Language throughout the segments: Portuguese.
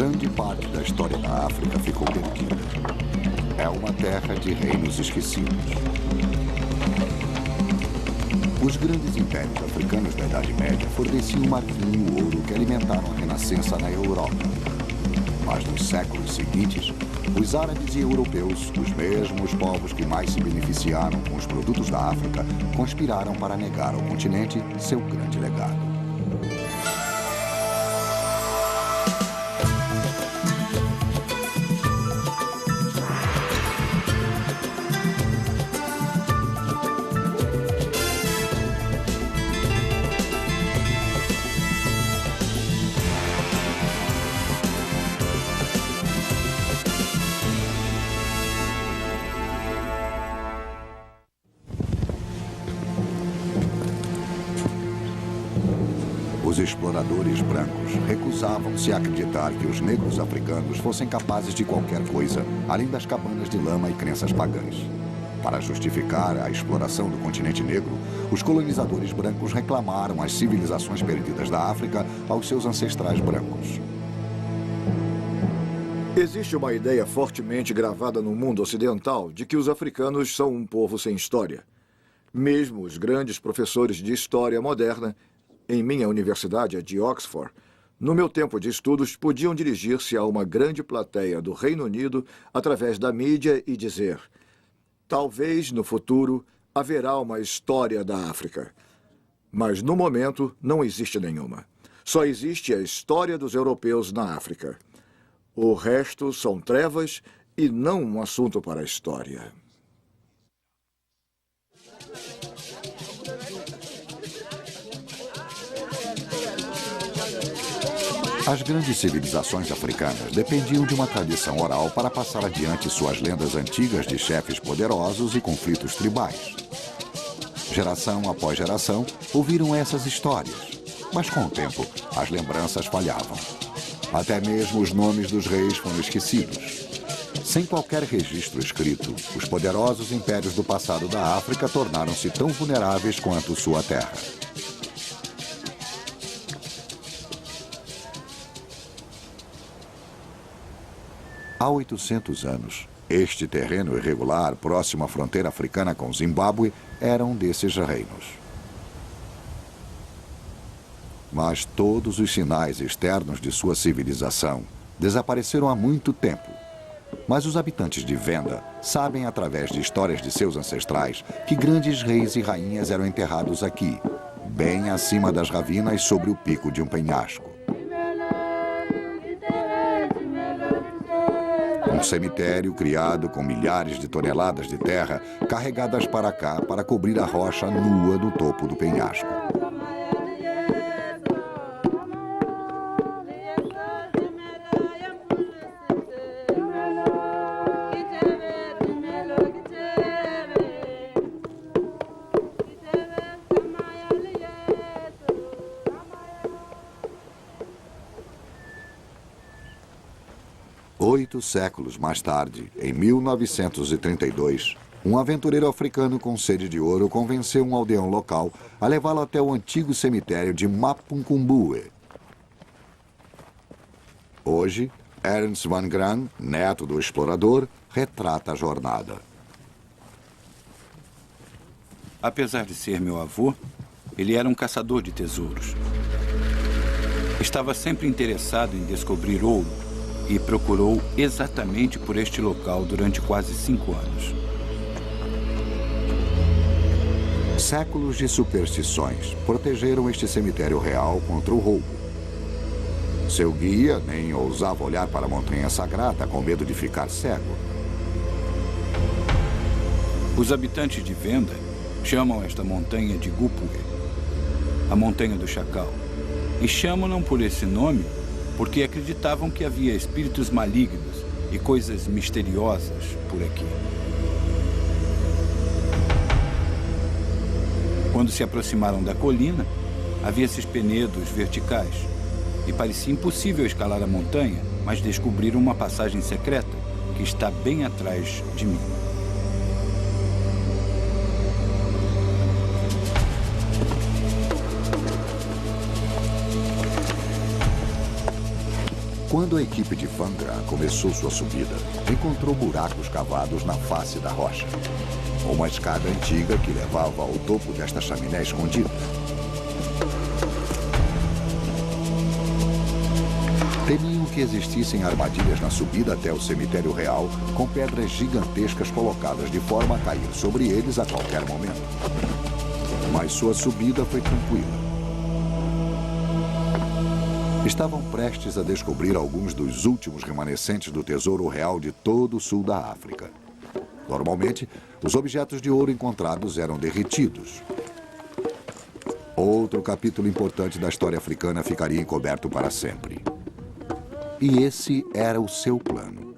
grande parte da história da África ficou perdida. É uma terra de reinos esquecidos. Os grandes impérios africanos da Idade Média forneciam o marfim e o ouro que alimentaram a Renascença na Europa. Mas nos séculos seguintes, os árabes e europeus, os mesmos povos que mais se beneficiaram com os produtos da África, conspiraram para negar ao continente seu grande legado. Os exploradores brancos recusavam-se a acreditar que os negros africanos fossem capazes de qualquer coisa, além das cabanas de lama e crenças pagãs. Para justificar a exploração do continente negro, os colonizadores brancos reclamaram as civilizações perdidas da África aos seus ancestrais brancos. Existe uma ideia fortemente gravada no mundo ocidental de que os africanos são um povo sem história. Mesmo os grandes professores de história moderna em minha universidade, a de Oxford, no meu tempo de estudos, podiam dirigir-se a uma grande plateia do Reino Unido através da mídia e dizer: talvez no futuro haverá uma história da África. Mas no momento não existe nenhuma. Só existe a história dos europeus na África. O resto são trevas e não um assunto para a história. As grandes civilizações africanas dependiam de uma tradição oral para passar adiante suas lendas antigas de chefes poderosos e conflitos tribais. Geração após geração, ouviram essas histórias, mas com o tempo, as lembranças falhavam. Até mesmo os nomes dos reis foram esquecidos. Sem qualquer registro escrito, os poderosos impérios do passado da África tornaram-se tão vulneráveis quanto sua terra. Há 800 anos, este terreno irregular próximo à fronteira africana com Zimbábue era um desses reinos. Mas todos os sinais externos de sua civilização desapareceram há muito tempo. Mas os habitantes de Venda sabem, através de histórias de seus ancestrais, que grandes reis e rainhas eram enterrados aqui, bem acima das ravinas sobre o pico de um penhasco. Um cemitério criado com milhares de toneladas de terra carregadas para cá para cobrir a rocha nua do topo do penhasco. Oito séculos mais tarde, em 1932, um aventureiro africano com sede de ouro convenceu um aldeão local a levá-lo até o antigo cemitério de Mapunkumbue. Hoje, Ernst van Graan, neto do explorador, retrata a jornada. Apesar de ser meu avô, ele era um caçador de tesouros. Estava sempre interessado em descobrir ouro e procurou exatamente por este local durante quase 5 anos. Séculos de superstições protegeram este cemitério real contra o roubo. Seu guia nem ousava olhar para a montanha sagrada com medo de ficar cego. Os habitantes de Venda chamam esta montanha de Gupwe, a montanha do chacal, e chamam-na por esse nome porque acreditavam que havia espíritos malignos e coisas misteriosas por aqui. Quando se aproximaram da colina, havia esses penedos verticais e parecia impossível escalar a montanha, mas descobriram uma passagem secreta que está bem atrás de mim. Quando a equipe de Vangra começou sua subida, encontrou buracos cavados na face da rocha. Uma escada antiga que levava ao topo desta chaminé escondida. Temiam que existissem armadilhas na subida até o cemitério real, com pedras gigantescas colocadas de forma a cair sobre eles a qualquer momento. Mas sua subida foi tranquila. Estavam prestes a descobrir alguns dos últimos remanescentes do tesouro real de todo o sul da África. Normalmente, os objetos de ouro encontrados eram derretidos. Outro capítulo importante da história africana ficaria encoberto para sempre. E esse era o seu plano.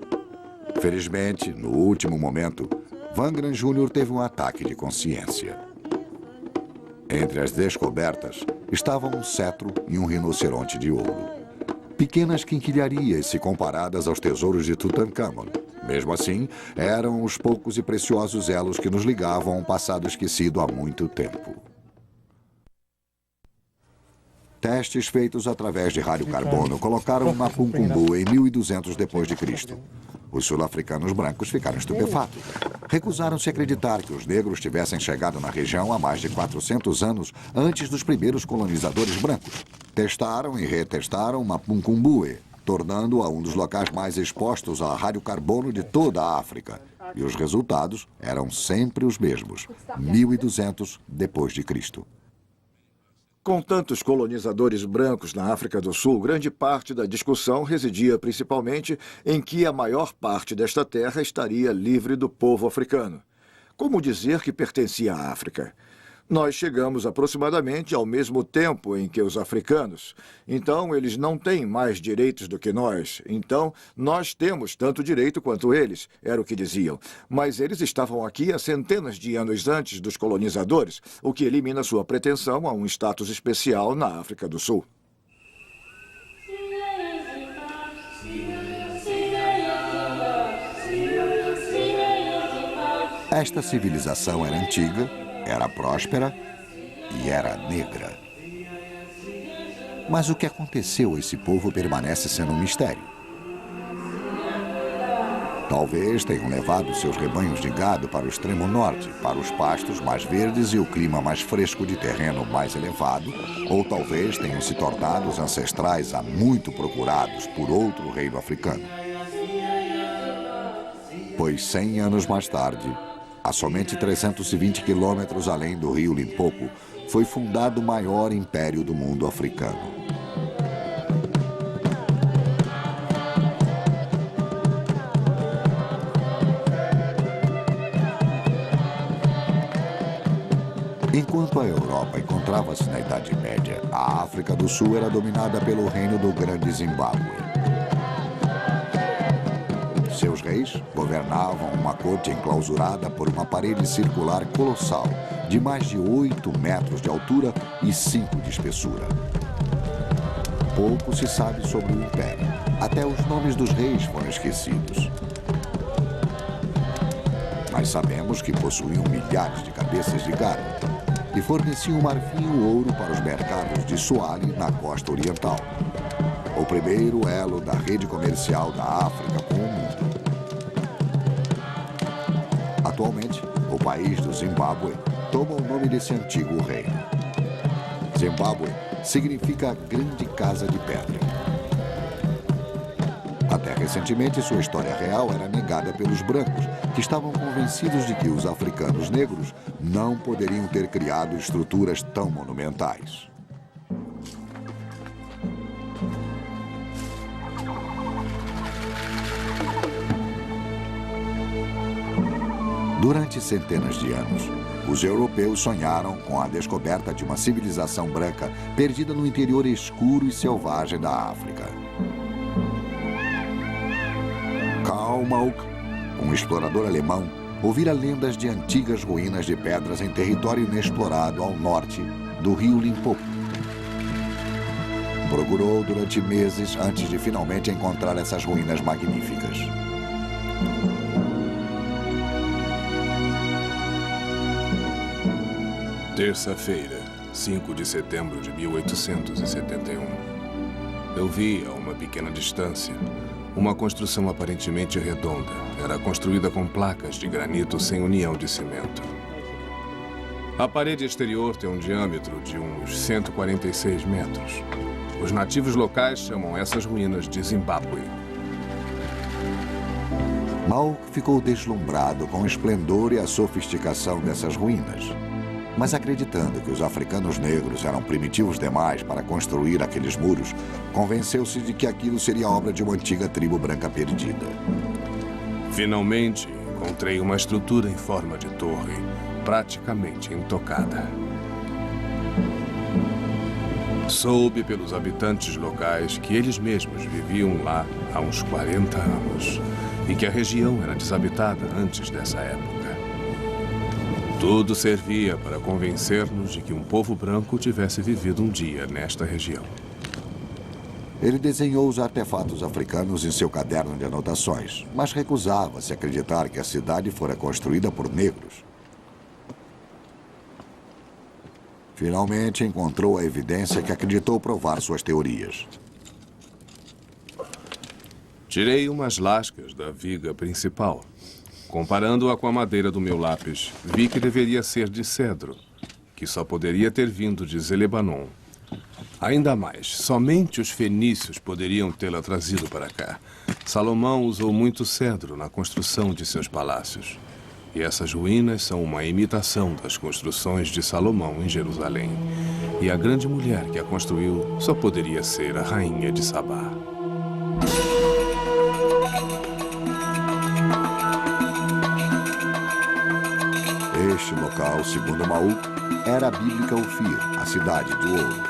Felizmente, no último momento, Vangra Jr. teve um ataque de consciência. Entre as descobertas estavam um cetro e um rinoceronte de ouro. Pequenas quinquilharias se comparadas aos tesouros de Tutankhamon. Mesmo assim, eram os poucos e preciosos elos que nos ligavam a um passado esquecido há muito tempo. Testes feitos através de radiocarbono colocaram Mapuncumbu em 1200 d.C. Os sul-africanos brancos ficaram estupefatos. Recusaram-se a acreditar que os negros tivessem chegado na região há mais de 400 anos antes dos primeiros colonizadores brancos. Testaram e retestaram Mapuncumbu, tornando-a um dos locais mais expostos a radiocarbono de toda a África. E os resultados eram sempre os mesmos, 1200 d.C. Com tantos colonizadores brancos na África do Sul, grande parte da discussão residia principalmente em que a maior parte desta terra estaria livre do povo africano. Como dizer que pertencia à África? Nós chegamos aproximadamente ao mesmo tempo em que os africanos. Então, eles não têm mais direitos do que nós. Então, nós temos tanto direito quanto eles, era o que diziam. Mas eles estavam aqui há centenas de anos antes dos colonizadores, o que elimina sua pretensão a um status especial na África do Sul. Esta civilização era antiga, era próspera e era negra. Mas o que aconteceu a esse povo permanece sendo um mistério. Talvez tenham levado seus rebanhos de gado para o extremo norte, para os pastos mais verdes e o clima mais fresco de terreno mais elevado, ou talvez tenham se tornado os ancestrais há muito procurados por outro reino africano. Pois 100 anos mais tarde, a somente 320 quilômetros além do rio Limpopo, foi fundado o maior império do mundo africano. Enquanto a Europa encontrava-se na Idade Média, a África do Sul era dominada pelo reino do Grande Zimbábue. Seus reis governavam uma corte enclausurada por uma parede circular colossal, de mais de 8 metros de altura e 5 de espessura. Pouco se sabe sobre o império. Até os nomes dos reis foram esquecidos. Mas sabemos que possuíam milhares de cabeças de gado e forneciam marfim e ouro para os mercados de Soale, na costa oriental. O primeiro elo da rede comercial da África com o mundo. Atualmente, o país do Zimbábue toma o nome desse antigo reino. Zimbábue significa grande casa de pedra. Até recentemente, sua história real era negada pelos brancos, que estavam convencidos de que os africanos negros não poderiam ter criado estruturas tão monumentais. Durante centenas de anos, os europeus sonharam com a descoberta de uma civilização branca perdida no interior escuro e selvagem da África. Karl Malk, um explorador alemão, ouvira lendas de antigas ruínas de pedras em território inexplorado ao norte do rio Limpopo. Procurou durante meses antes de finalmente encontrar essas ruínas magníficas. Terça-feira, 5 de setembro de 1871. Eu vi a uma pequena distância uma construção aparentemente redonda. Era construída com placas de granito sem união de cimento. A parede exterior tem um diâmetro de uns 146 metros. Os nativos locais chamam essas ruínas de Zimbábue. Mauk ficou deslumbrado com o esplendor e a sofisticação dessas ruínas. Mas acreditando que os africanos negros eram primitivos demais para construir aqueles muros, convenceu-se de que aquilo seria obra de uma antiga tribo branca perdida. Finalmente, encontrei uma estrutura em forma de torre, praticamente intocada. Soube pelos habitantes locais que eles mesmos viviam lá há uns 40 anos e que a região era desabitada antes dessa época. Tudo servia para convencer-nos de que um povo branco tivesse vivido um dia nesta região. Ele desenhou os artefatos africanos em seu caderno de anotações, mas recusava-se a acreditar que a cidade fora construída por negros. Finalmente encontrou a evidência que acreditou provar suas teorias. Tirei umas lascas da viga principal. Comparando-a com a madeira do meu lápis, vi que deveria ser de cedro, que só poderia ter vindo de Zelebanon. Ainda mais, somente os fenícios poderiam tê-la trazido para cá. Salomão usou muito cedro na construção de seus palácios. E essas ruínas são uma imitação das construções de Salomão em Jerusalém. E a grande mulher que a construiu só poderia ser a rainha de Sabá. Este local, segundo Mauk, era a bíblica Ofir, a cidade do ouro.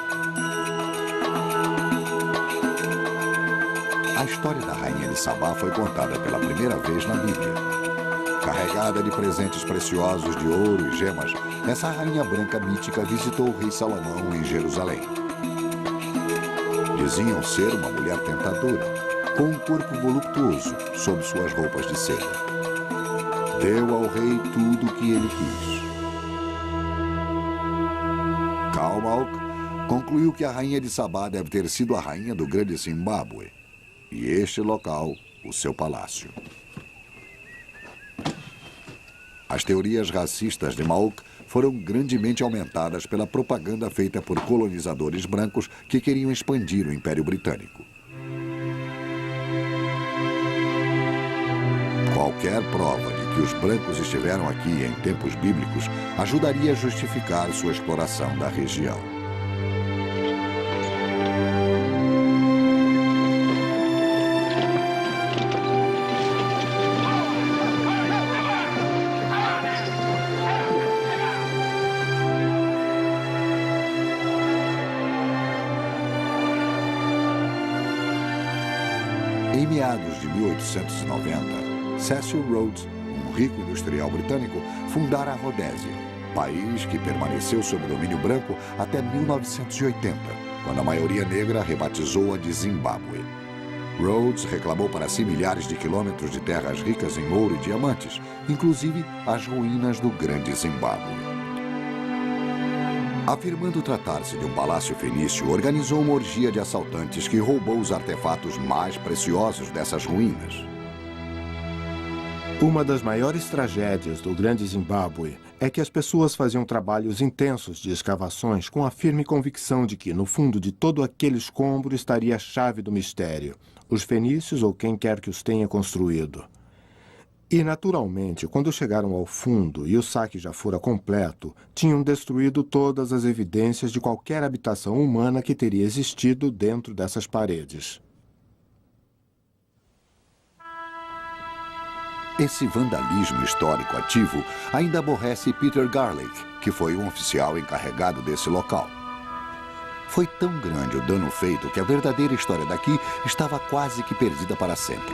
A história da rainha de Sabá foi contada pela primeira vez na Bíblia. Carregada de presentes preciosos de ouro e gemas, essa rainha branca mítica visitou o rei Salomão em Jerusalém. Diziam ser uma mulher tentadora, com um corpo voluptuoso sob suas roupas de seda. Deu ao rei tudo o que ele quis. Karl Mauk concluiu que a rainha de Sabá deve ter sido a rainha do grande Zimbábue, e este local, o seu palácio. As teorias racistas de Mauk foram grandemente aumentadas pela propaganda feita por colonizadores brancos que queriam expandir o Império Britânico. Qualquer prova de que os brancos estiveram aqui em tempos bíblicos ajudaria a justificar sua exploração da região. Em meados de 1890, Cecil Rhodes, um rico industrial britânico, fundara a Rodésia, país que permaneceu sob domínio branco até 1980, quando a maioria negra rebatizou-a de Zimbábue. Rhodes reclamou para si milhares de quilômetros de terras ricas em ouro e diamantes, inclusive as ruínas do grande Zimbábue. Afirmando tratar-se de um palácio fenício, organizou uma orgia de assaltantes que roubou os artefatos mais preciosos dessas ruínas. Uma das maiores tragédias do grande Zimbábue é que as pessoas faziam trabalhos intensos de escavações com a firme convicção de que, no fundo de todo aquele escombro, estaria a chave do mistério, os fenícios ou quem quer que os tenha construído. E, naturalmente, quando chegaram ao fundo e o saque já fora completo, tinham destruído todas as evidências de qualquer habitação humana que teria existido dentro dessas paredes. Esse vandalismo histórico ativo ainda aborrece Peter Garlick, que foi um oficial encarregado desse local. Foi tão grande o dano feito que a verdadeira história daqui estava quase que perdida para sempre.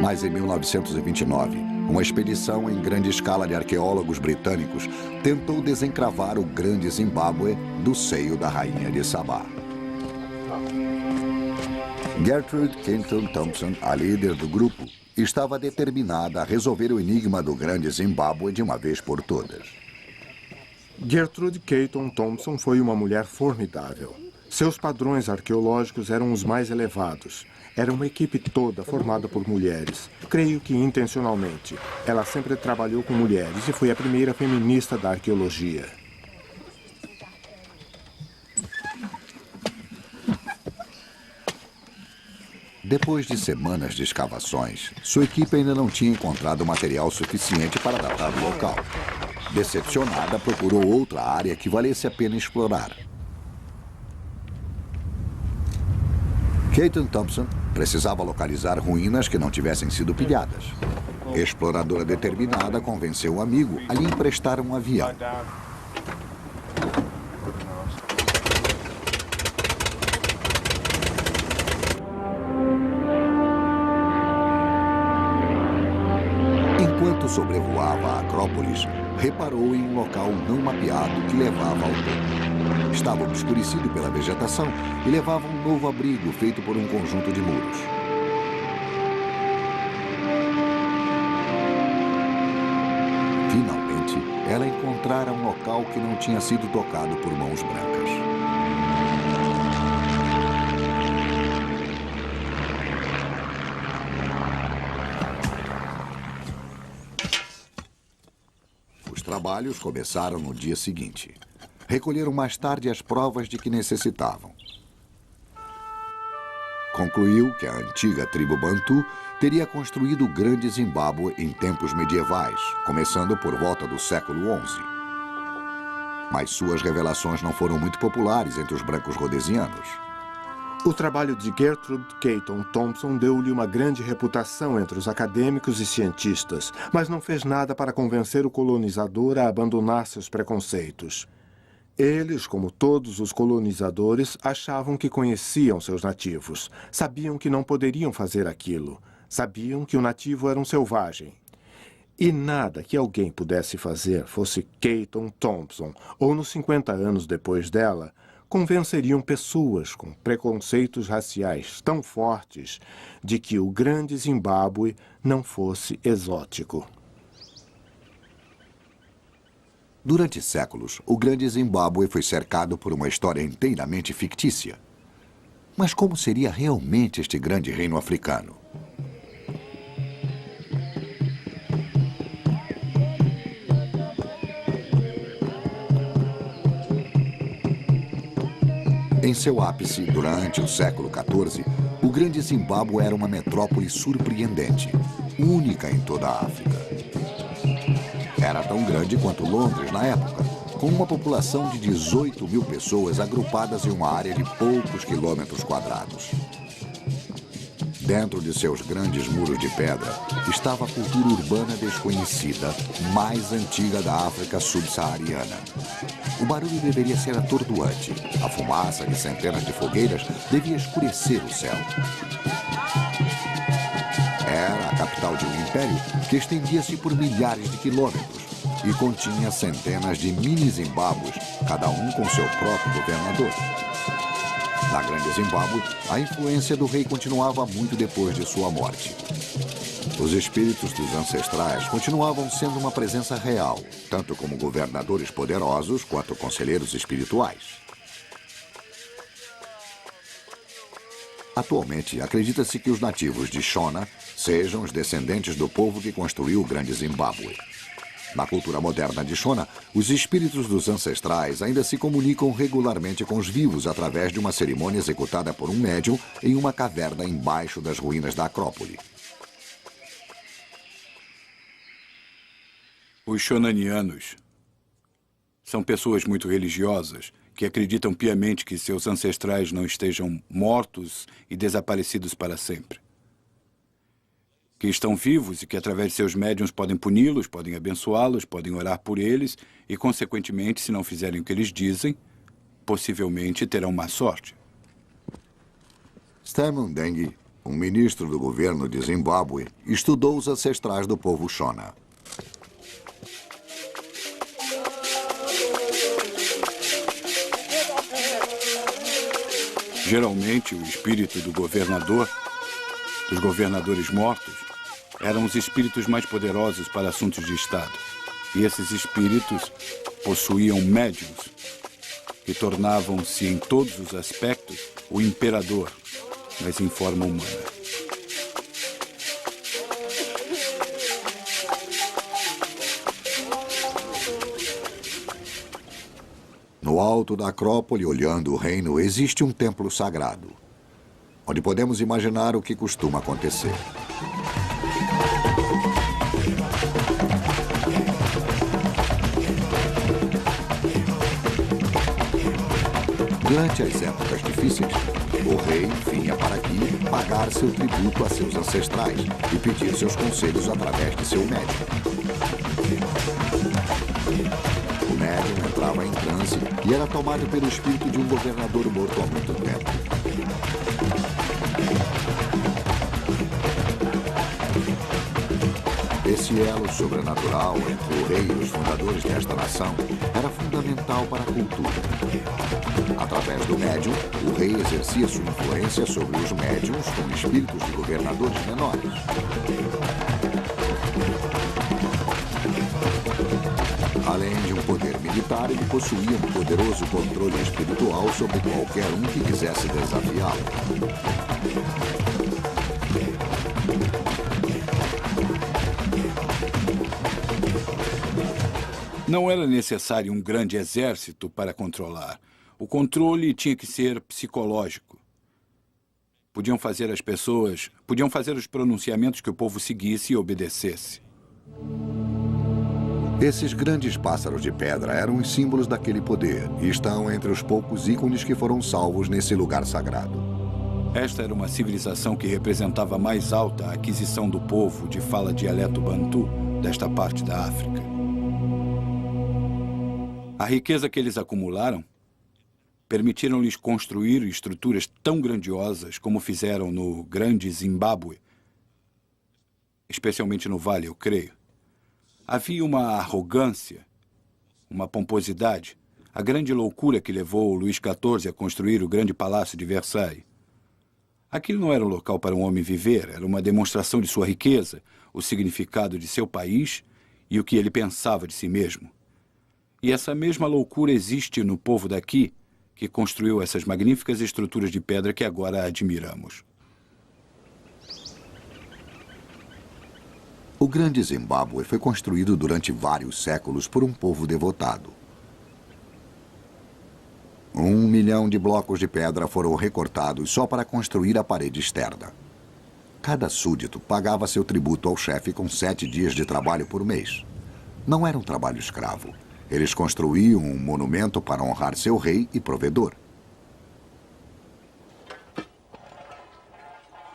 Mas em 1929, uma expedição em grande escala de arqueólogos britânicos tentou desencravar o grande Zimbábue do seio da rainha de Sabá. Gertrude Kenton Thompson, a líder do grupo, estava determinada a resolver o enigma do grande Zimbábue de uma vez por todas. Gertrude Caton Thompson foi uma mulher formidável. Seus padrões arqueológicos eram os mais elevados. Era uma equipe toda formada por mulheres. Creio que intencionalmente. Ela sempre trabalhou com mulheres e foi a primeira feminista da arqueologia. Depois de semanas de escavações, sua equipe ainda não tinha encontrado material suficiente para datar o local. Decepcionada, procurou outra área que valesse a pena explorar. Caton Thompson precisava localizar ruínas que não tivessem sido pilhadas. Exploradora determinada convenceu um amigo a lhe emprestar um avião. Enquanto sobrevoava a Acrópolis, reparou em um local não mapeado que levava ao topo. Estava obscurecido pela vegetação e levava um novo abrigo feito por um conjunto de muros. Finalmente, ela encontrara um local que não tinha sido tocado por mãos brancas. Os trabalhos começaram no dia seguinte. Recolheram mais tarde as provas de que necessitavam. Concluiu que a antiga tribo Bantu teria construído o Grande Zimbábue em tempos medievais, começando por volta do século XI. Mas suas revelações não foram muito populares entre os brancos rhodesianos. O trabalho de Gertrude Caton Thompson deu-lhe uma grande reputação entre os acadêmicos e cientistas, mas não fez nada para convencer o colonizador a abandonar seus preconceitos. Eles, como todos os colonizadores, achavam que conheciam seus nativos, sabiam que não poderiam fazer aquilo, sabiam que o nativo era um selvagem. E nada que alguém pudesse fazer, fosse Caton Thompson ou nos 50 anos depois dela, convenceriam pessoas com preconceitos raciais tão fortes de que o Grande Zimbábue não fosse exótico. Durante séculos, o Grande Zimbábue foi cercado por uma história inteiramente fictícia. Mas como seria realmente este grande reino africano? Em seu ápice, durante o século XIV, o Grande Zimbábue era uma metrópole surpreendente, única em toda a África. Era tão grande quanto Londres na época, com uma população de 18 mil pessoas agrupadas em uma área de poucos quilômetros quadrados. Dentro de seus grandes muros de pedra estava a cultura urbana desconhecida, mais antiga da África subsaariana. O barulho deveria ser atordoante. A fumaça de centenas de fogueiras devia escurecer o céu. Era a capital de um império que estendia-se por milhares de quilômetros e continha centenas de mini-Zimbábues, cada um com seu próprio governador. Na Grande Zimbábue, a influência do rei continuava muito depois de sua morte. Os espíritos dos ancestrais continuavam sendo uma presença real, tanto como governadores poderosos quanto conselheiros espirituais. Atualmente, acredita-se que os nativos de Shona sejam os descendentes do povo que construiu o Grande Zimbábue. Na cultura moderna de Shona, os espíritos dos ancestrais ainda se comunicam regularmente com os vivos através de uma cerimônia executada por um médium em uma caverna embaixo das ruínas da Acrópole. Os shonanianos são pessoas muito religiosas que acreditam piamente que seus ancestrais não estejam mortos e desaparecidos para sempre. Que estão vivos e que, através de seus médiuns, podem puni-los, podem abençoá-los, podem orar por eles e, consequentemente, se não fizerem o que eles dizem, possivelmente terão má sorte. Stamon Deng, um ministro do governo de Zimbábue, estudou os ancestrais do povo Shona. Geralmente, o espírito do governador, dos governadores mortos, eram os espíritos mais poderosos para assuntos de Estado. E esses espíritos possuíam médiuns que tornavam-se em todos os aspectos o imperador, mas em forma humana. No alto da Acrópole, olhando o reino, existe um templo sagrado, onde podemos imaginar o que costuma acontecer. Durante as épocas difíceis, o rei vinha para aqui pagar seu tributo a seus ancestrais e pedir seus conselhos através de seu médium. O médium entrava em transe e era tomado pelo espírito de um governador morto há muito tempo. Esse elo sobrenatural entre o rei e os fundadores desta nação era fundamental para a cultura. Através do médium, o rei exercia sua influência sobre os médiums com espíritos de governadores menores. Além de um poder militar, ele possuía um poderoso controle espiritual sobre qualquer um que quisesse desafiá-lo. Não era necessário um grande exército para controlar. O controle tinha que ser psicológico. Podiam fazer os pronunciamentos que o povo seguisse e obedecesse. Esses grandes pássaros de pedra eram os símbolos daquele poder e estão entre os poucos ícones que foram salvos nesse lugar sagrado. Esta era uma civilização que representava a mais alta aquisição do povo de fala dialeto bantu desta parte da África. A riqueza que eles acumularam permitiram-lhes construir estruturas tão grandiosas como fizeram no grande Zimbábue, especialmente no Vale, eu creio. Havia uma arrogância, uma pomposidade, a grande loucura que levou Luís XIV a construir o grande palácio de Versailles. Aquilo não era um local para um homem viver, era uma demonstração de sua riqueza, o significado de seu país e o que ele pensava de si mesmo. E essa mesma loucura existe no povo daqui, que construiu essas magníficas estruturas de pedra que agora admiramos. O grande Zimbábue foi construído durante vários séculos por um povo devotado. 1 milhão de blocos de pedra foram recortados só para construir a parede externa. Cada súdito pagava seu tributo ao chefe com 7 dias de trabalho por mês. Não era um trabalho escravo. Eles construíam um monumento para honrar seu rei e provedor.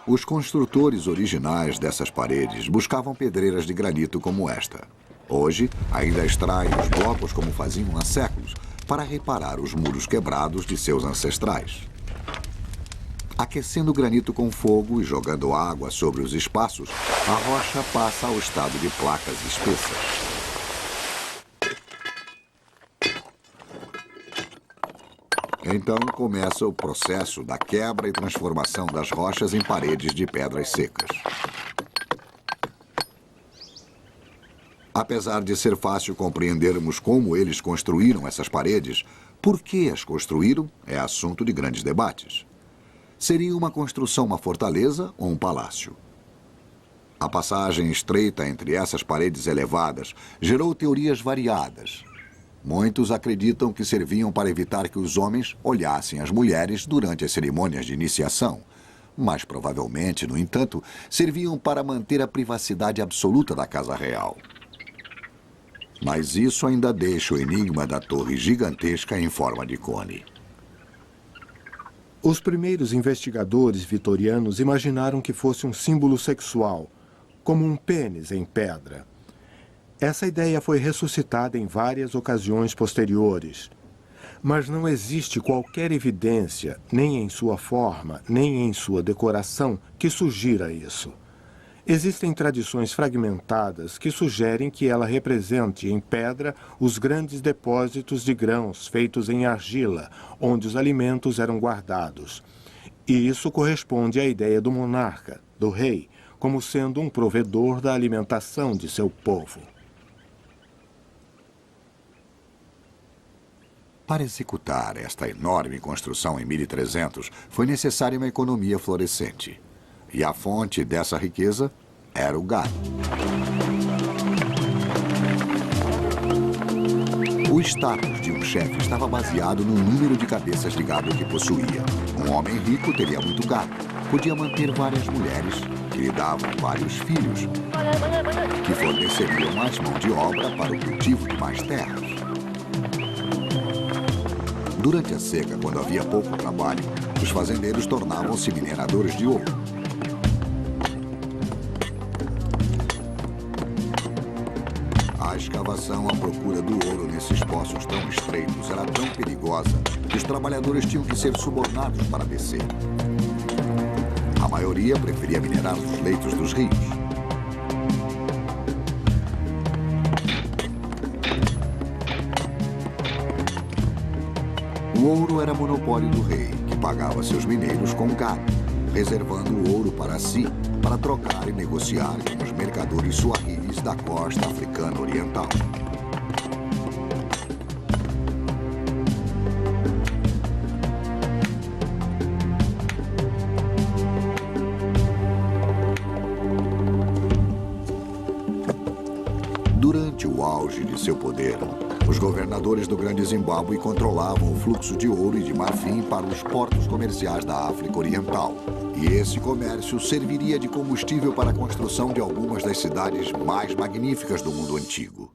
Os construtores originais dessas paredes buscavam pedreiras de granito como esta. Hoje, ainda extraem os blocos como faziam há séculos, para reparar os muros quebrados de seus ancestrais. Aquecendo o granito com fogo e jogando água sobre os espaços, a rocha passa ao estado de placas espessas. Então começa o processo da quebra e transformação das rochas em paredes de pedras secas. Apesar de ser fácil compreendermos como eles construíram essas paredes, por que as construíram é assunto de grandes debates. Seria uma construção uma fortaleza ou um palácio? A passagem estreita entre essas paredes elevadas gerou teorias variadas. Muitos acreditam que serviam para evitar que os homens olhassem as mulheres durante as cerimônias de iniciação. Mas provavelmente, no entanto, serviam para manter a privacidade absoluta da casa real. Mas isso ainda deixa o enigma da torre gigantesca em forma de cone. Os primeiros investigadores vitorianos imaginaram que fosse um símbolo sexual, como um pênis em pedra. Essa ideia foi ressuscitada em várias ocasiões posteriores. Mas não existe qualquer evidência, nem em sua forma, nem em sua decoração, que sugira isso. Existem tradições fragmentadas que sugerem que ela represente em pedra os grandes depósitos de grãos feitos em argila, onde os alimentos eram guardados. E isso corresponde à ideia do monarca, do rei, como sendo um provedor da alimentação de seu povo. Para executar esta enorme construção em 1300, foi necessária uma economia florescente. E a fonte dessa riqueza era o gado. O status de um chefe estava baseado no número de cabeças de gado que possuía. Um homem rico teria muito gado, podia manter várias mulheres, que lhe davam vários filhos, que forneceriam mais mão de obra para o cultivo de mais terras. Durante a seca, quando havia pouco trabalho, os fazendeiros tornavam-se mineradores de ouro. A escavação à procura do ouro nesses poços tão estreitos era tão perigosa que os trabalhadores tinham que ser subornados para descer. A maioria preferia minerar os leitos dos rios. O ouro era monopólio do rei, que pagava seus mineiros com gado, reservando o ouro para si, para trocar e negociar com os mercadores suahilis da costa africana oriental. Durante o auge de seu poder, os governadores do Grande Zimbábue controlavam o fluxo de ouro e de marfim para os portos comerciais da África Oriental. E esse comércio serviria de combustível para a construção de algumas das cidades mais magníficas do mundo antigo.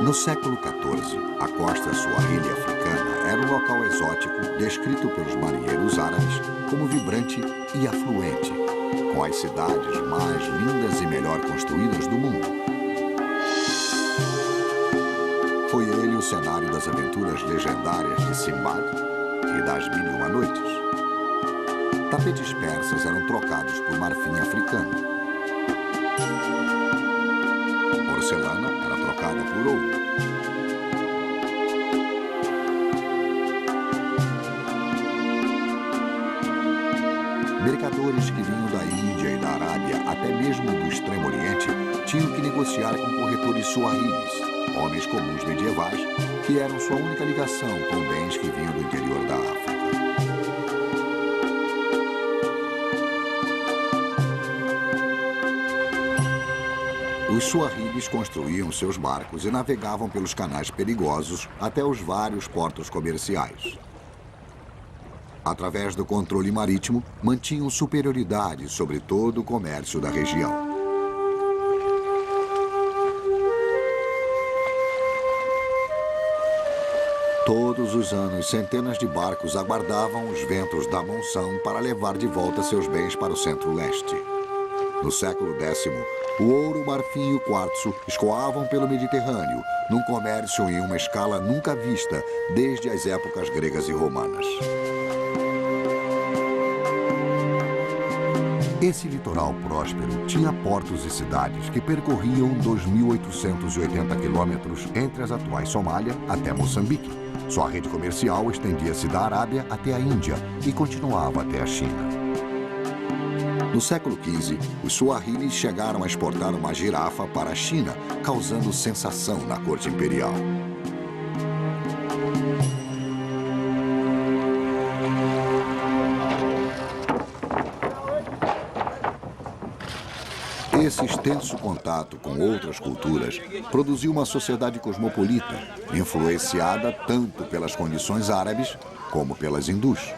No século XIV, a costa suahili africana era um local exótico descrito pelos marinheiros árabes como vibrante e afluente, com as cidades mais lindas e melhor construídas do mundo. Foi ele o cenário das aventuras legendárias de Simbad e das Mil e Uma Noites. Tapetes persas eram trocados por marfim africano. Porcelana era trocada por ouro. Mercadores que vinham da Índia e da Arábia, até mesmo do Extremo Oriente, tinham que negociar com corretores suahilis, homens comuns medievais, que eram sua única ligação com bens que vinham do interior da África. Os suahilis construíam seus barcos e navegavam pelos canais perigosos até os vários portos comerciais. Através do controle marítimo, mantinham superioridade sobre todo o comércio da região. Todos os anos, centenas de barcos aguardavam os ventos da monção para levar de volta seus bens para o centro-leste. No século X, o ouro, o marfim e o quartzo escoavam pelo Mediterrâneo, num comércio em uma escala nunca vista desde as épocas gregas e romanas. Esse litoral próspero tinha portos e cidades que percorriam 2.880 quilômetros entre as atuais Somália até Moçambique. Sua rede comercial estendia-se da Arábia até a Índia e continuava até a China. No século XV, os suahilis chegaram a exportar uma girafa para a China, causando sensação na corte imperial. Esse extenso contato com outras culturas produziu uma sociedade cosmopolita, influenciada tanto pelas condições árabes como pelas hindus.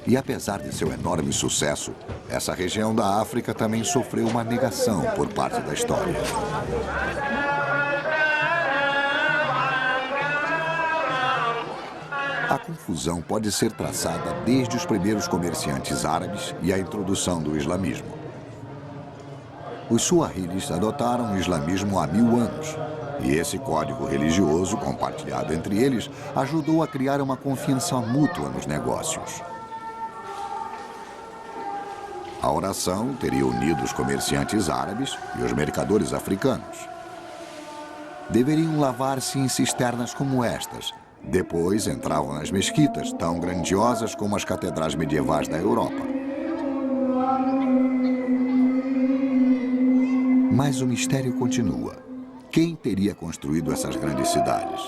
E apesar de seu enorme sucesso, essa região da África também sofreu uma negação por parte da história. A confusão pode ser traçada desde os primeiros comerciantes árabes e a introdução do islamismo. Os suahilis adotaram o islamismo há 1000 anos, e esse código religioso compartilhado entre eles ajudou a criar uma confiança mútua nos negócios. A oração teria unido os comerciantes árabes e os mercadores africanos. Deveriam lavar-se em cisternas como estas. Depois entravam nas mesquitas, tão grandiosas como as catedrais medievais da Europa. Mas o mistério continua. Quem teria construído essas grandes cidades?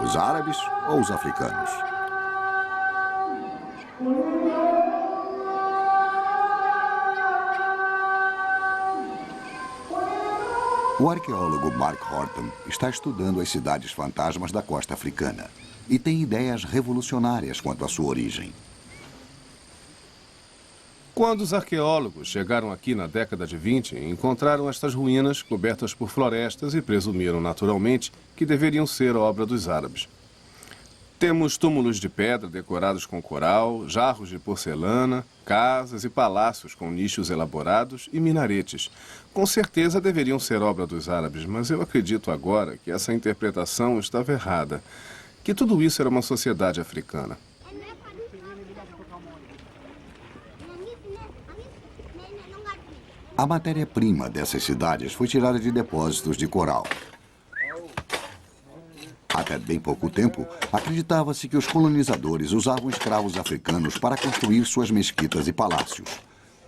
Os árabes ou os africanos? O arqueólogo Mark Horton está estudando as cidades fantasmas da costa africana e tem ideias revolucionárias quanto à sua origem. Quando os arqueólogos chegaram aqui na década de 20, encontraram estas ruínas cobertas por florestas e presumiram naturalmente que deveriam ser obra dos árabes. Temos túmulos de pedra decorados com coral, jarros de porcelana, casas e palácios com nichos elaborados e minaretes. Com certeza deveriam ser obra dos árabes, mas eu acredito agora que essa interpretação estava errada, que tudo isso era uma sociedade africana. A matéria-prima dessas cidades foi tirada de depósitos de coral. Até bem pouco tempo, acreditava-se que os colonizadores usavam escravos africanos para construir suas mesquitas e palácios.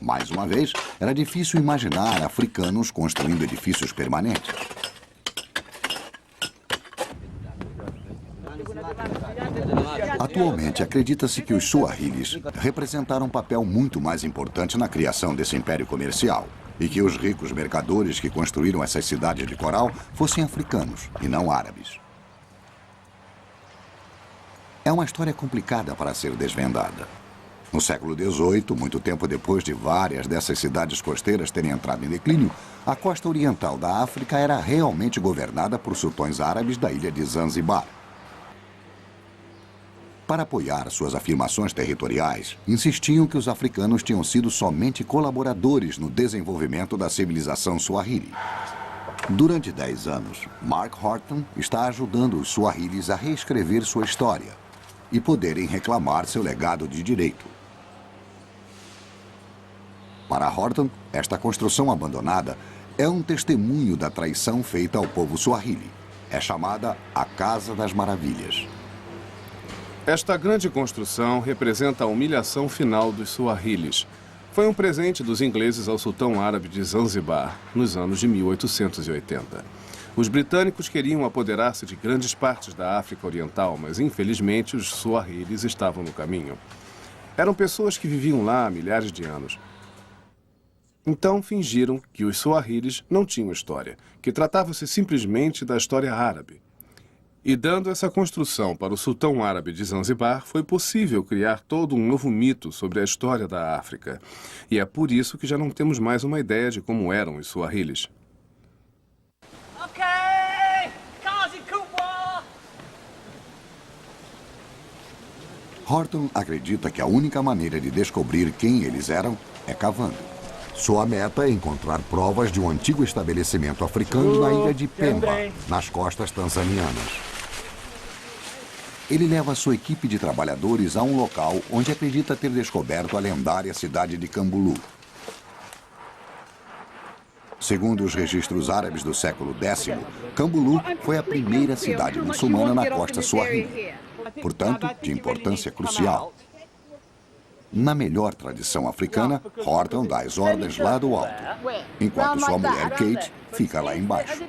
Mais uma vez, era difícil imaginar africanos construindo edifícios permanentes. Atualmente, acredita-se que os suahilis representaram um papel muito mais importante na criação desse império comercial e que os ricos mercadores que construíram essas cidades de coral fossem africanos e não árabes. É uma história complicada para ser desvendada. No século XVIII, muito tempo depois de várias dessas cidades costeiras terem entrado em declínio, a costa oriental da África era realmente governada por sultões árabes da ilha de Zanzibar. Para apoiar suas afirmações territoriais, insistiam que os africanos tinham sido somente colaboradores no desenvolvimento da civilização suahili. Durante 10 anos, Mark Horton está ajudando os suahilis a reescrever sua história e poderem reclamar seu legado de direito. Para Horton, esta construção abandonada é um testemunho da traição feita ao povo suahili. É chamada a Casa das Maravilhas. Esta grande construção representa a humilhação final dos suahilis. Foi um presente dos ingleses ao sultão árabe de Zanzibar, nos anos de 1880. Os britânicos queriam apoderar-se de grandes partes da África Oriental, mas infelizmente os suahilis estavam no caminho. Eram pessoas que viviam lá há milhares de anos. Então fingiram que os suahilis não tinham história, que tratava-se simplesmente da história árabe. E dando essa construção para o sultão árabe de Zanzibar, foi possível criar todo um novo mito sobre a história da África. E é por isso que já não temos mais uma ideia de como eram os suahilis. Horton acredita que a única maneira de descobrir quem eles eram é cavando. Sua meta é encontrar provas de um antigo estabelecimento africano na ilha de Pemba, nas costas tanzanianas. Ele leva sua equipe de trabalhadores a um local onde acredita ter descoberto a lendária cidade de Kambulu. Segundo os registros árabes do século X, Kambulu foi a primeira cidade muçulmana na costa suahili, portanto, de importância crucial. Na melhor tradição africana, Horton dá as ordens lá do alto, enquanto sua mulher Kate fica lá embaixo.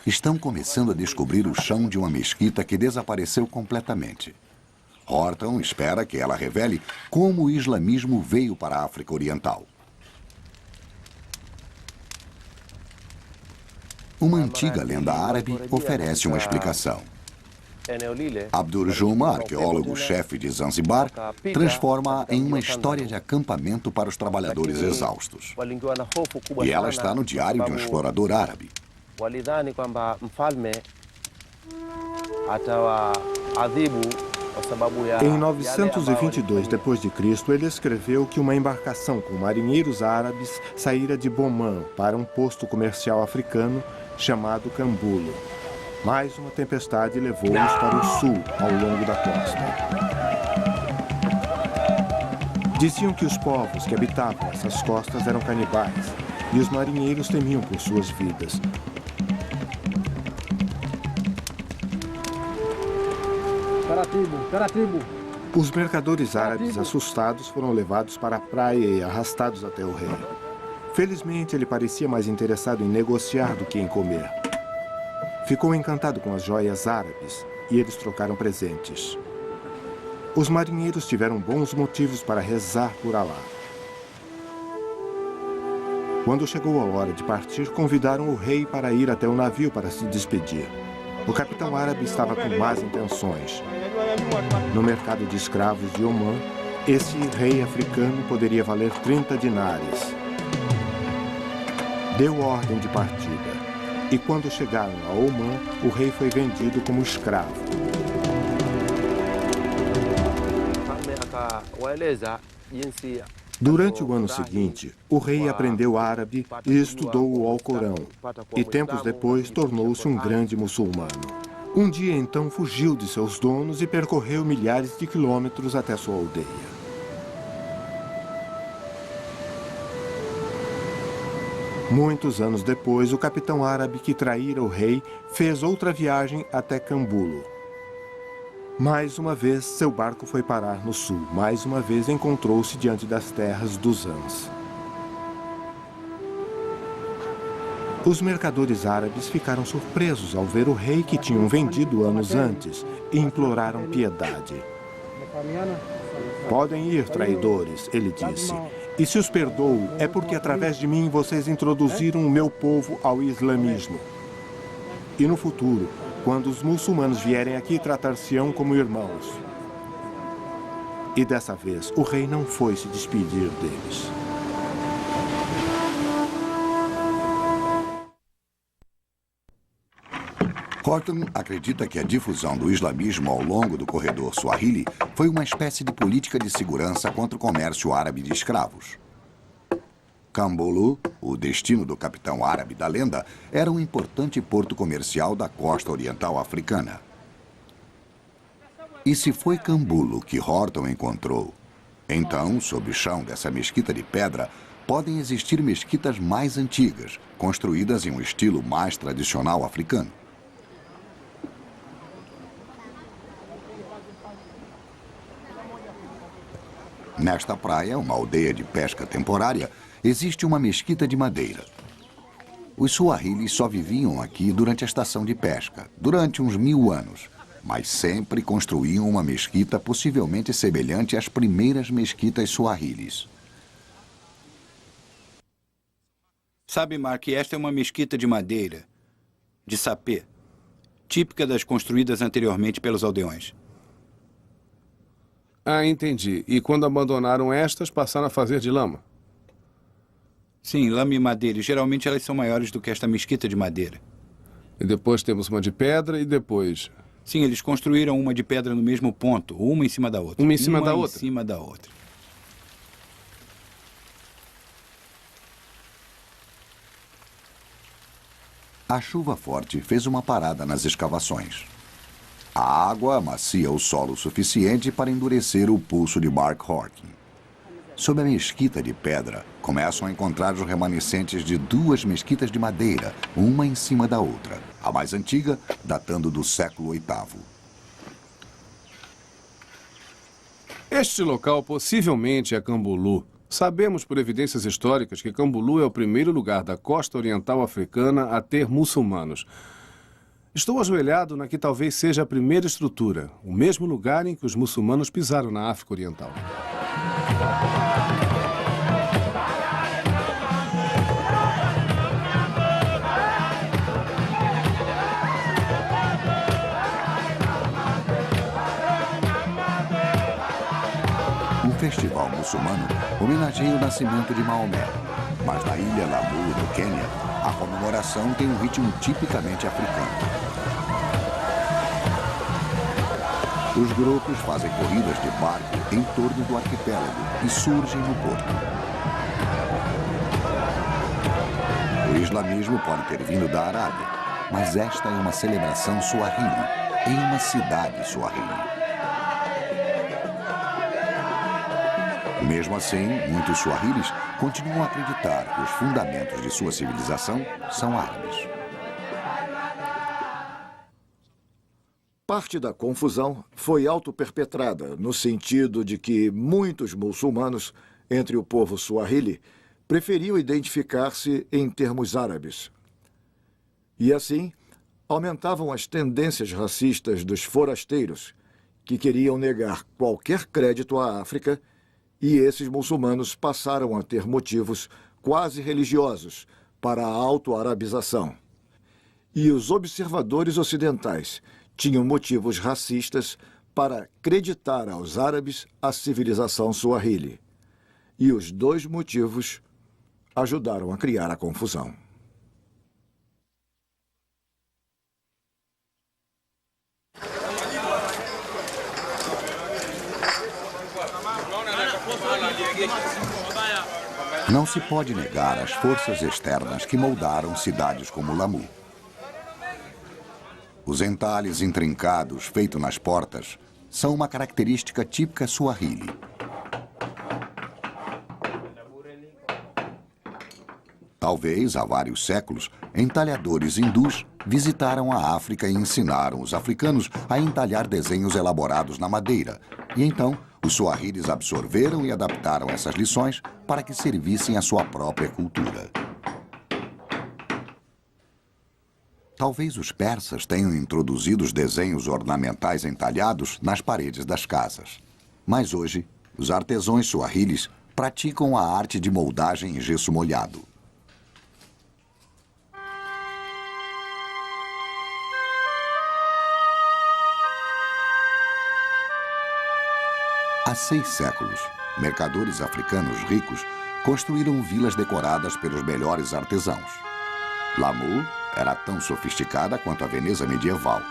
Estão começando a descobrir o chão de uma mesquita que desapareceu completamente. Horton espera que ela revele como o islamismo veio para a África Oriental. Uma antiga lenda árabe oferece uma explicação. Abdur Juma, arqueólogo-chefe de Zanzibar, transforma-a em uma história de acampamento para os trabalhadores exaustos. E ela está no diário de um explorador árabe. Em 922 d.C., ele escreveu que uma embarcação com marinheiros árabes saíra de Boman para um posto comercial africano chamado Cambulo. Mais uma tempestade levou-os para o sul, ao longo da costa. Diziam que os povos que habitavam essas costas eram canibais, e os marinheiros temiam por suas vidas. Os mercadores árabes assustados foram levados para a praia e arrastados até o rei. Felizmente, ele parecia mais interessado em negociar do que em comer. Ficou encantado com as joias árabes e eles trocaram presentes. Os marinheiros tiveram bons motivos para rezar por Alá. Quando chegou a hora de partir, convidaram o rei para ir até o navio para se despedir. O capitão árabe estava com más intenções. No mercado de escravos de Omã, esse rei africano poderia valer 30 dinares. Deu ordem de partida. E quando chegaram a Omã, o rei foi vendido como escravo. Durante o ano seguinte, o rei aprendeu árabe e estudou o Alcorão. E tempos depois tornou-se um grande muçulmano. Um dia então fugiu de seus donos e percorreu milhares de quilômetros até sua aldeia. Muitos anos depois, o capitão árabe que traíra o rei fez outra viagem até Cambulo. Mais uma vez, seu barco foi parar no sul. Mais uma vez, encontrou-se diante das terras dos Ans. Os mercadores árabes ficaram surpresos ao ver o rei que tinham vendido anos antes e imploraram piedade. Podem ir, traidores, ele disse. E se os perdoo, é porque através de mim vocês introduziram o meu povo ao islamismo. E no futuro, quando os muçulmanos vierem aqui, tratar-se-ão como irmãos. E dessa vez, o rei não foi se despedir deles. Horton acredita que a difusão do islamismo ao longo do corredor Swahili foi uma espécie de política de segurança contra o comércio árabe de escravos. Cambulo, o destino do capitão árabe da lenda, era um importante porto comercial da costa oriental africana. E se foi Cambulo que Horton encontrou, então, sob o chão dessa mesquita de pedra, podem existir mesquitas mais antigas, construídas em um estilo mais tradicional africano. Nesta praia, uma aldeia de pesca temporária, existe uma mesquita de madeira. Os suahilis só viviam aqui durante a estação de pesca, durante uns 1000 anos, mas sempre construíam uma mesquita possivelmente semelhante às primeiras mesquitas suahilis. Sabe, Mark, esta é uma mesquita de madeira, de sapê, típica das construídas anteriormente pelos aldeões. Ah, entendi. E quando abandonaram estas, passaram a fazer de lama? Sim, lama e madeira. Geralmente elas são maiores do que esta mesquita de madeira. E depois temos uma de pedra e depois... Sim, eles construíram uma de pedra no mesmo ponto, uma em cima da outra. Uma em cima da outra? Uma em cima da outra. A chuva forte fez uma parada nas escavações. A água amacia o solo suficiente para endurecer o pulso de Mark Horton. Sob a mesquita de pedra, começam a encontrar os remanescentes de 2 mesquitas de madeira, uma em cima da outra. A mais antiga, datando do século VIII. Este local possivelmente é Cambulo. Sabemos por evidências históricas que Cambulo é o primeiro lugar da costa oriental africana a ter muçulmanos. Estou ajoelhado na que talvez seja a primeira estrutura, o mesmo lugar em que os muçulmanos pisaram na África Oriental. O festival muçulmano homenageia o nascimento de Maomé, mas na ilha Lamu, no Quênia, a comemoração tem um ritmo tipicamente africano. Os grupos fazem corridas de barco em torno do arquipélago e surgem no porto. O islamismo pode ter vindo da Arábia, mas esta é uma celebração suahili, em uma cidade suahili. Mesmo assim, muitos suahilis continuam a acreditar que os fundamentos de sua civilização são árabes. Parte da confusão foi autoperpetrada, no sentido de que muitos muçulmanos, entre o povo suahili, preferiam identificar-se em termos árabes. E assim, aumentavam as tendências racistas dos forasteiros, que queriam negar qualquer crédito à África, e esses muçulmanos passaram a ter motivos quase religiosos para a autoarabização. E os observadores ocidentais tinham motivos racistas para acreditar aos árabes a civilização suahili. E os dois motivos ajudaram a criar a confusão. Não se pode negar as forças externas que moldaram cidades como Lamu. Os entalhes intrincados feitos nas portas são uma característica típica suahili. Talvez, há vários séculos, entalhadores hindus visitaram a África e ensinaram os africanos a entalhar desenhos elaborados na madeira. E então, os suahilis absorveram e adaptaram essas lições para que servissem à sua própria cultura. Talvez os persas tenham introduzido os desenhos ornamentais entalhados nas paredes das casas. Mas hoje, os artesãos suahilis praticam a arte de moldagem em gesso molhado. Há 6 séculos, mercadores africanos ricos construíram vilas decoradas pelos melhores artesãos. Lamu era tão sofisticada quanto a Veneza medieval.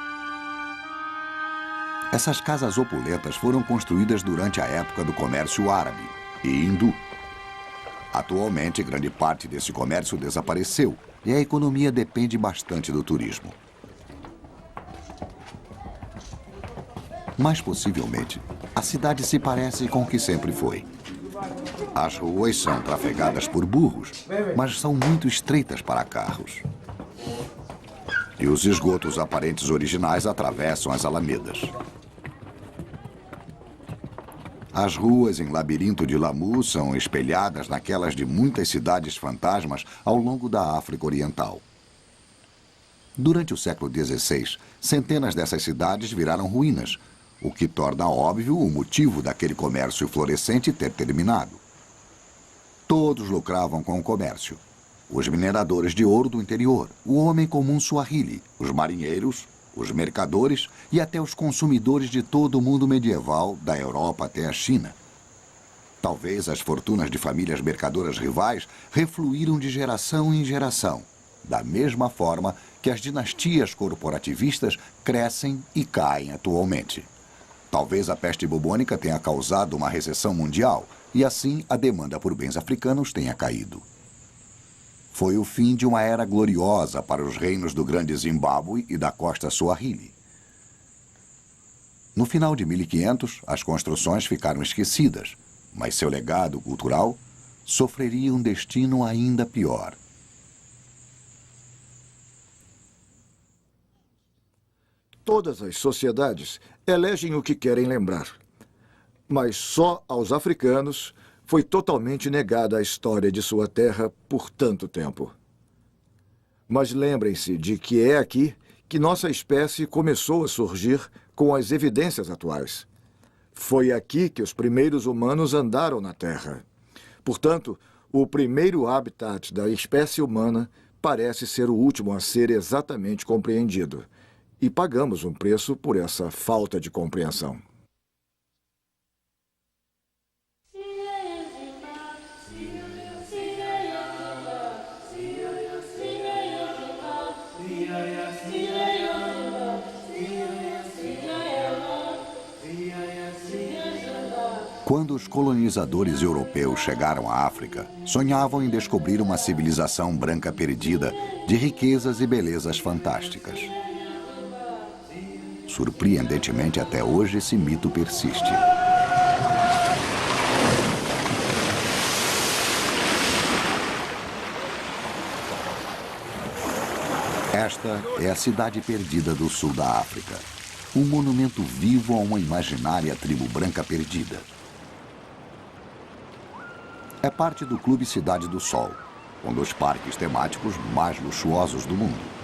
Essas casas opulentas foram construídas durante a época do comércio árabe e hindu. Atualmente, grande parte desse comércio desapareceu e a economia depende bastante do turismo. Mas, possivelmente, a cidade se parece com o que sempre foi. As ruas são trafegadas por burros, mas são muito estreitas para carros. E os esgotos aparentes originais atravessam as alamedas. As ruas em labirinto de Lamu são espelhadas naquelas de muitas cidades fantasmas ao longo da África Oriental. Durante o século XVI, centenas dessas cidades viraram ruínas, o que torna óbvio o motivo daquele comércio florescente ter terminado. Todos lucravam com o comércio. Os mineradores de ouro do interior, o homem comum suahili, os marinheiros, os mercadores e até os consumidores de todo o mundo medieval, da Europa até a China. Talvez as fortunas de famílias mercadoras rivais refluíram de geração em geração, da mesma forma que as dinastias corporativistas crescem e caem atualmente. Talvez a peste bubônica tenha causado uma recessão mundial e assim a demanda por bens africanos tenha caído. Foi o fim de uma era gloriosa para os reinos do Grande Zimbábue e da costa Suahili. No final de 1500, as construções ficaram esquecidas, mas seu legado cultural sofreria um destino ainda pior. Todas as sociedades elegem o que querem lembrar, mas só aos africanos foi totalmente negada a história de sua terra por tanto tempo. Mas lembrem-se de que é aqui que nossa espécie começou a surgir com as evidências atuais. Foi aqui que os primeiros humanos andaram na Terra. Portanto, o primeiro habitat da espécie humana parece ser o último a ser exatamente compreendido. E pagamos um preço por essa falta de compreensão. Quando os colonizadores europeus chegaram à África, sonhavam em descobrir uma civilização branca perdida de riquezas e belezas fantásticas. Surpreendentemente, até hoje, esse mito persiste. Esta é a cidade perdida do sul da África. um monumento vivo a uma imaginária tribo branca perdida. É parte do Clube Cidade do Sol, um dos parques temáticos mais luxuosos do mundo.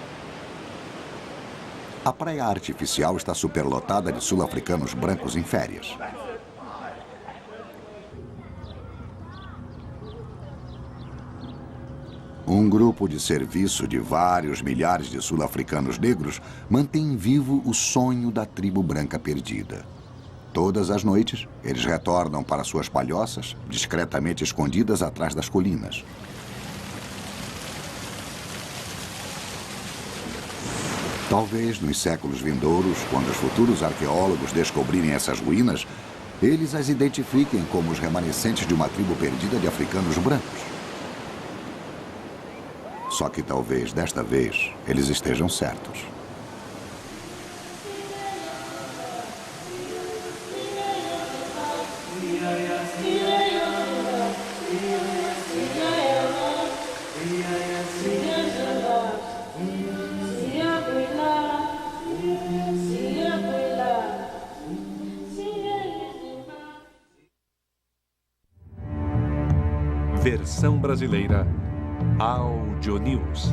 A praia artificial está superlotada de sul-africanos brancos em férias. Um grupo de serviço de vários milhares de sul-africanos negros mantém vivo o sonho da tribo branca perdida. Todas as noites, eles retornam para suas palhoças, discretamente escondidas atrás das colinas. Talvez nos séculos vindouros, quando os futuros arqueólogos descobrirem essas ruínas, eles as identifiquem como os remanescentes de uma tribo perdida de africanos brancos. Só que talvez, desta vez, eles estejam certos. Versão brasileira Audio News.